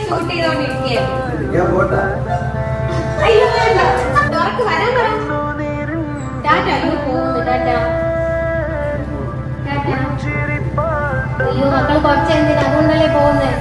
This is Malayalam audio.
ഷൂട്ട് ചെയ്തോണ്ടിരിക്കുകയാണ്. ഞാൻ പോട്ടെ. അയ്യോ വേണ്ട, ഡോർക്ക് വരാൻ പറ. ടാറ്റ. അയ്യോ പോകുന്നു. ടാറ്റ. അയ്യോ മക്കൾ കുറച്ച് എന്തിനാ, അതുകൊണ്ടല്ലേ പോകുന്നത്.